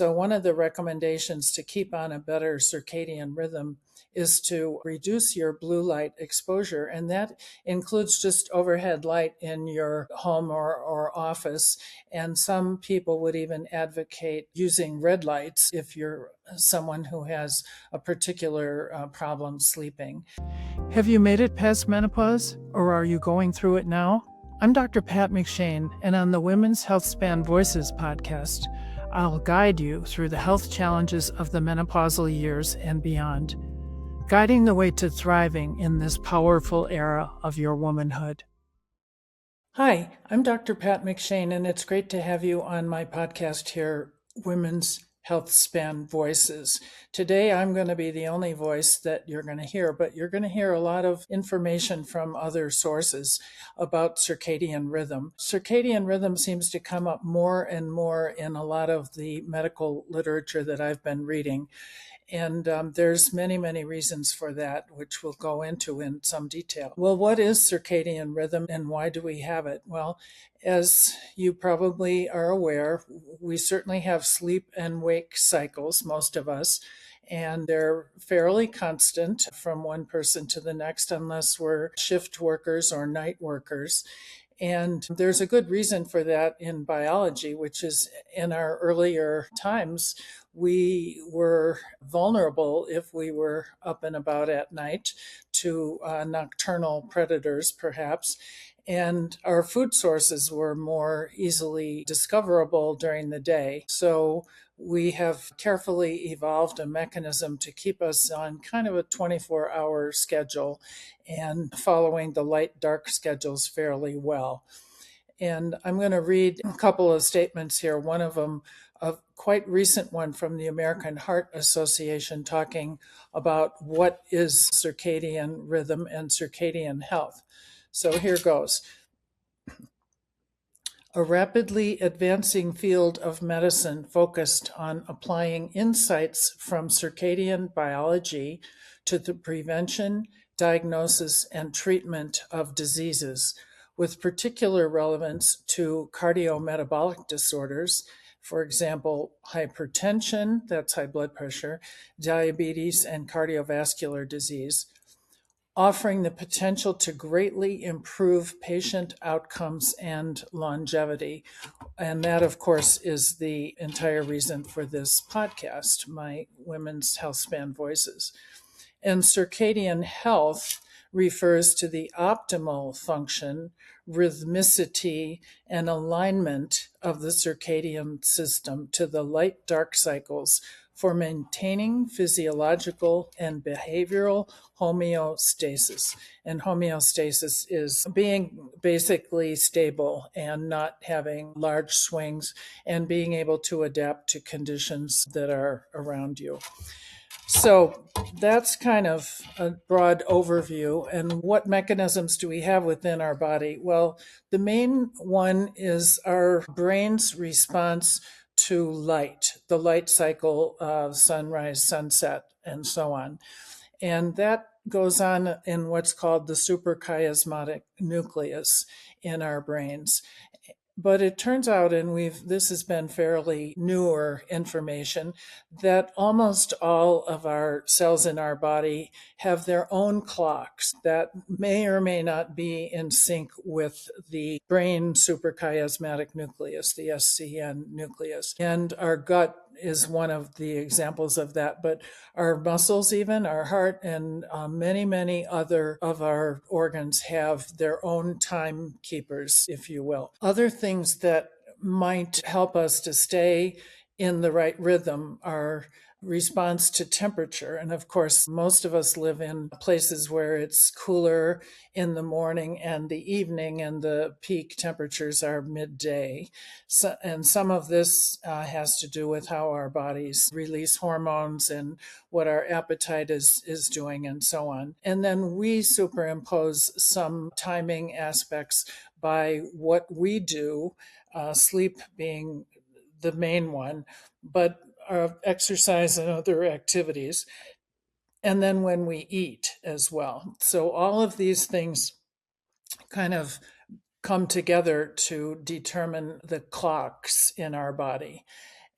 So one of the recommendations to keep on a better circadian rhythm is to reduce your blue light exposure. And that includes just overhead light in your home or office. And some people would even advocate using red lights if you're someone who has a particular problem sleeping. Have you made it past menopause, or are you going through it now? I'm Dr. Pat McShane, and on the Women's Healthspan Voices podcast, I'll guide you through the health challenges of the menopausal years and beyond, guiding the way to thriving in this powerful era of your womanhood. Hi, I'm Dr. Pat McShane, and it's great to have you on my podcast here, Women's Healthspan Voices. Today, I'm going to be the only voice that you're going to hear, but you're going to hear a lot of information from other sources about circadian rhythm. Circadian rhythm seems to come up more and more in a lot of the medical literature that I've been reading. And there's many, many reasons for that, which we'll go into in some detail. Well, what is circadian rhythm and why do we have it? Well, as you probably are aware, we certainly have sleep and wake cycles, most of us, and they're fairly constant from one person to the next, unless we're shift workers or night workers. And there's a good reason for that in biology, which is in our earlier times, we were vulnerable if we were up and about at night to nocturnal predators, perhaps. And our food sources were more easily discoverable during the day. So we have carefully evolved a mechanism to keep us on kind of a 24-hour schedule and following the light-dark schedules fairly well. And I'm going to read a couple of statements here. One of them, a quite recent one from the American Heart Association, talking about what is circadian rhythm and circadian health. So here goes. A rapidly advancing field of medicine focused on applying insights from circadian biology to the prevention, diagnosis, and treatment of diseases, with particular relevance to cardiometabolic disorders, for example, hypertension, that's high blood pressure, diabetes, and cardiovascular disease, offering the potential to greatly improve patient outcomes and longevity. And that, of course, is the entire reason for this podcast, my Women's Healthspan Voices. And circadian health refers to the optimal function, rhythmicity, and alignment of the circadian system to the light-dark cycles for maintaining physiological and behavioral homeostasis. And homeostasis is being basically stable and not having large swings and being able to adapt to conditions that are around you. So that's kind of a broad overview. And what mechanisms do we have within our body? Well, the main one is our brain's response to light, the light cycle of sunrise, sunset, and so on. And that goes on in what's called the suprachiasmatic nucleus in our brains. But it turns out, and this has been fairly newer information, that almost all of our cells in our body have their own clocks that may or may not be in sync with the brain suprachiasmatic nucleus, the SCN nucleus. And our gut is one of the examples of that, but our muscles, even our heart, and many, many other of our organs have their own timekeepers, if you will. Other things that might help us to stay in the right rhythm are response to temperature. And of course, most of us live in places where it's cooler in the morning and the evening, and the peak temperatures are midday. And some of this has to do with how our bodies release hormones and what our appetite is doing and so on. And then we superimpose some timing aspects by what we do, sleep being the main one, but exercise and other activities, and then when we eat as well. So all of these things kind of come together to determine the clocks in our body.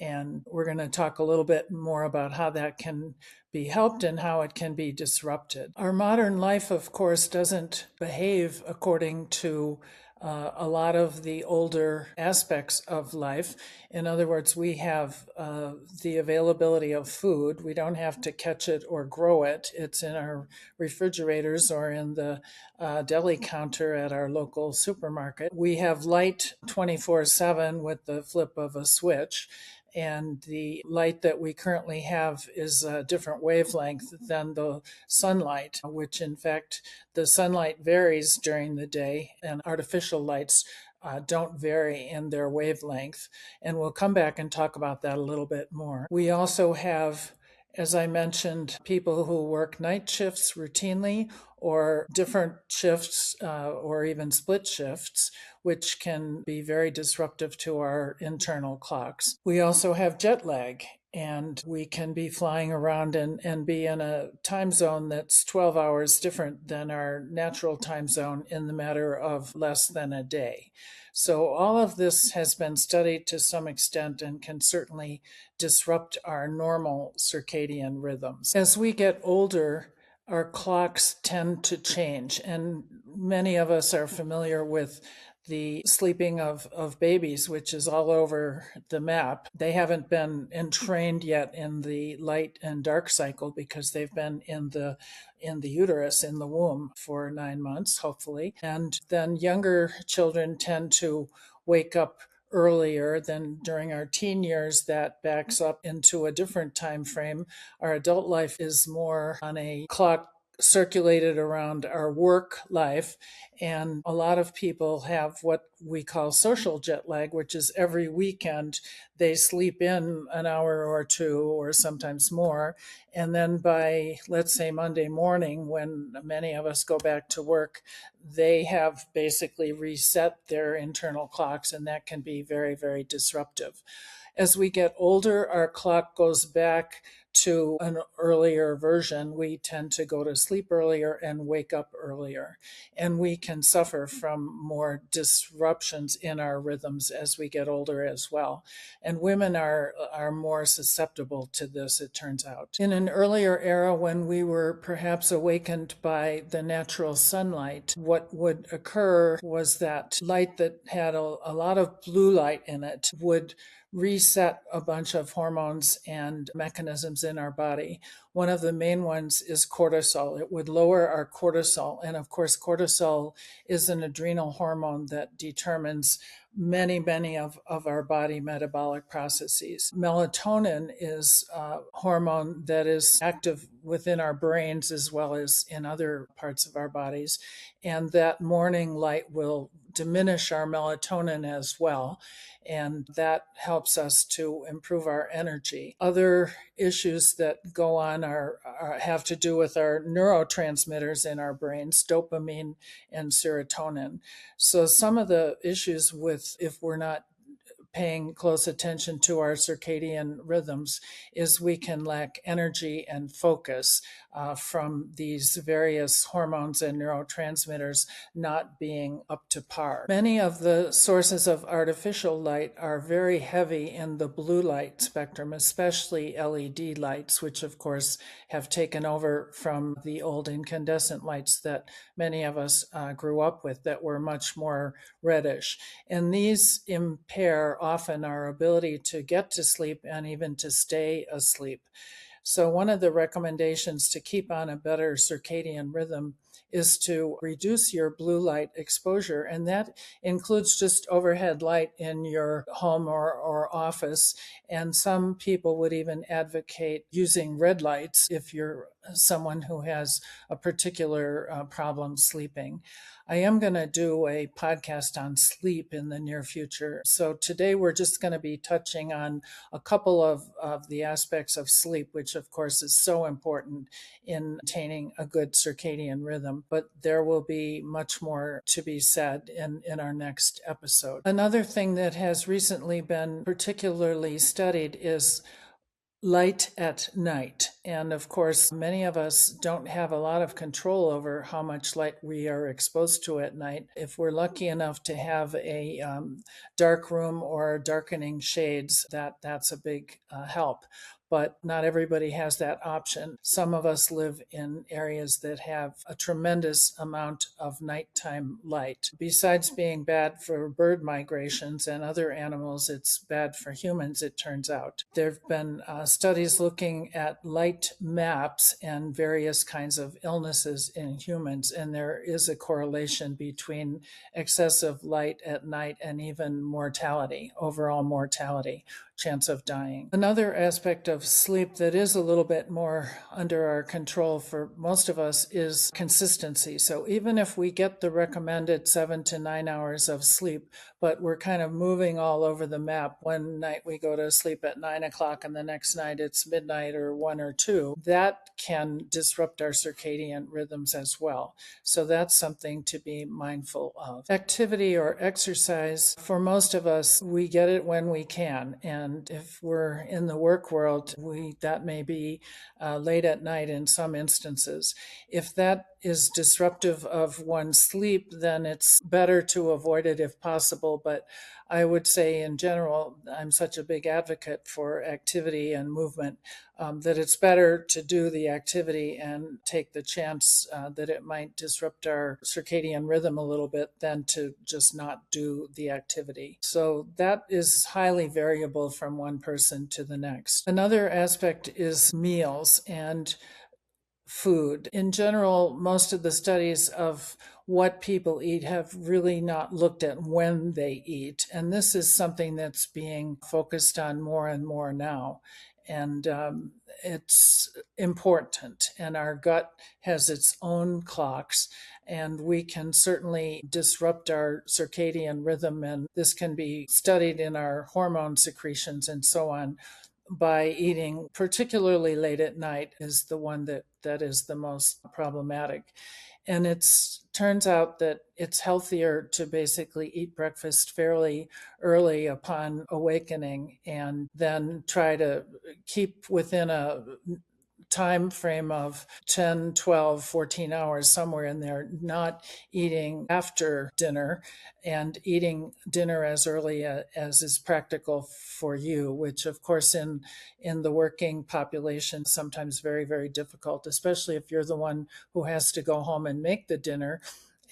And we're going to talk a little bit more about how that can be helped and how it can be disrupted. Our modern life, of course, doesn't behave according to a lot of the older aspects of life. In other words, we have the availability of food. We don't have to catch it or grow it. It's in our refrigerators or in the deli counter at our local supermarket. We have light 24/7 with the flip of a switch. And the light that we currently have is a different wavelength than the sunlight, which in fact, the sunlight varies during the day, and artificial lights don't vary in their wavelength. And we'll come back and talk about that a little bit more. We also have, as I mentioned, people who work night shifts routinely or different shifts or even split shifts, which can be very disruptive to our internal clocks. We also have jet lag, and we can be flying around and be in a time zone that's 12 hours different than our natural time zone in the matter of less than a day. So all of this has been studied to some extent and can certainly disrupt our normal circadian rhythms. As we get older, our clocks tend to change, and many of us are familiar with the sleeping of babies, which is all over the map. They haven't been entrained yet in the light and dark cycle because they've been in the uterus, in the womb, for 9 months, hopefully. And then younger children tend to wake up earlier than during our teen years. That backs up into a different time frame. Our adult life is more on a clock circulated around our work life, and a lot of people have what we call social jet lag, which is every weekend they sleep in an hour or two or sometimes more, and then by, let's say, Monday morning, when many of us go back to work, they have basically reset their internal clocks, and that can be very, very disruptive. As we get older, our clock goes back to an earlier version. We tend to go to sleep earlier and wake up earlier. And we can suffer from more disruptions in our rhythms as we get older as well. And women are more susceptible to this, it turns out. In an earlier era, when we were perhaps awakened by the natural sunlight, what would occur was that light that had a lot of blue light in it would reset a bunch of hormones and mechanisms in our body. One of the main ones is cortisol. It would lower our cortisol. And of course, cortisol is an adrenal hormone that determines many of our body metabolic processes. Melatonin is a hormone that is active within our brains as well as in other parts of our bodies. And that morning light will diminish our melatonin as well. And that helps us to improve our energy. Other issues that go on have to do with our neurotransmitters in our brains, dopamine and serotonin. So some of the issues with, if we're not paying close attention to our circadian rhythms, is we can lack energy and focus from these various hormones and neurotransmitters not being up to par. Many of the sources of artificial light are very heavy in the blue light spectrum, especially LED lights, which of course have taken over from the old incandescent lights that many of us grew up with that were much more reddish. And these impair often our ability to get to sleep and even to stay asleep. So one of the recommendations to keep on a better circadian rhythm is to reduce your blue light exposure. And that includes just overhead light in your home or office. And some people would even advocate using red lights if you're someone who has a particular problem sleeping. I am going to do a podcast on sleep in the near future. So today we're just going to be touching on a couple of the aspects of sleep, which of course is so important in maintaining a good circadian rhythm. But there will be much more to be said in our next episode. Another thing that has recently been particularly studied is light at night. And of course, many of us don't have a lot of control over how much light we are exposed to at night. If we're lucky enough to have a dark room or darkening shades, that's a big help. But not everybody has that option. Some of us live in areas that have a tremendous amount of nighttime light. Besides being bad for bird migrations and other animals, it's bad for humans, it turns out. There have been studies looking at light maps and various kinds of illnesses in humans, and there is a correlation between excessive light at night and even mortality, overall mortality, chance of dying. Another aspect of sleep that is a little bit more under our control for most of us is consistency. So even if we get the recommended 7 to 9 hours of sleep, but we're kind of moving all over the map. One night we go to sleep at 9 o'clock and the next night it's midnight or 1 or 2. That can disrupt our circadian rhythms as well. So that's something to be mindful of. Activity or exercise, for most of us, we get it when we can. And if we're in the work world, that may be late at night in some instances. If that is disruptive of one's sleep, then it's better to avoid it if possible. But I would say in general, I'm such a big advocate for activity and movement that it's better to do the activity and take the chance that it might disrupt our circadian rhythm a little bit than to just not do the activity. So that is highly variable from one person to the next. Another aspect is meals and food. In general, most of the studies of what people eat have really not looked at when they eat. And this is something that's being focused on more and more now. And it's important. And our gut has its own clocks, and we can certainly disrupt our circadian rhythm. And this can be studied in our hormone secretions and so on by eating, particularly late at night, is the one that is the most problematic. And it turns out that it's healthier to basically eat breakfast fairly early upon awakening and then try to keep within a time frame of 10, 12, 14 hours, somewhere in there, not eating after dinner and eating dinner as early as is practical for you, which of course in the working population, sometimes very, very difficult, especially if you're the one who has to go home and make the dinner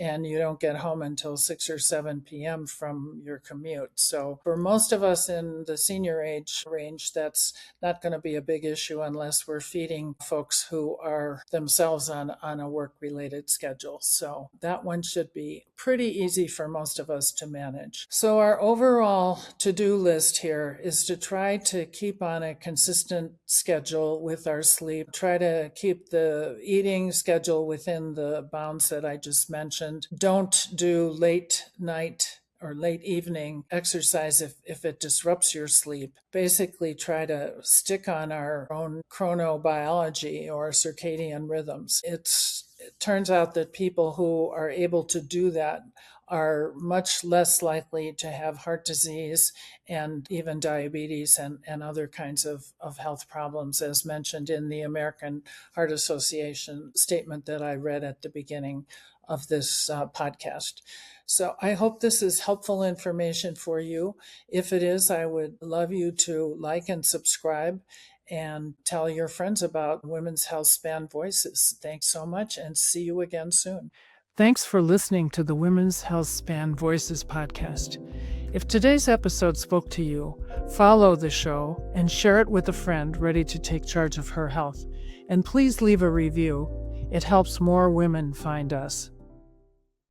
and you don't get home until 6 or 7 p.m. from your commute. So for most of us in the senior age range, that's not going to be a big issue unless we're feeding folks who are themselves on a work-related schedule. So that one should be pretty easy for most of us to manage. So our overall to-do list here is to try to keep on a consistent schedule with our sleep, try to keep the eating schedule within the bounds that I just mentioned. Don't do late night or late evening exercise if it disrupts your sleep. Basically, try to stick on our own chronobiology or circadian rhythms. It turns out that people who are able to do that are much less likely to have heart disease and even diabetes and other kinds of health problems, as mentioned in the American Heart Association statement that I read at the beginning of this podcast. So I hope this is helpful information for you. If it is, I would love you to like and subscribe and tell your friends about Women's Healthspan Voices. Thanks so much, and see you again soon. Thanks for listening to the Women's Healthspan Voices podcast. If today's episode spoke to you, follow the show and share it with a friend ready to take charge of her health. And please leave a review. It helps more women find us.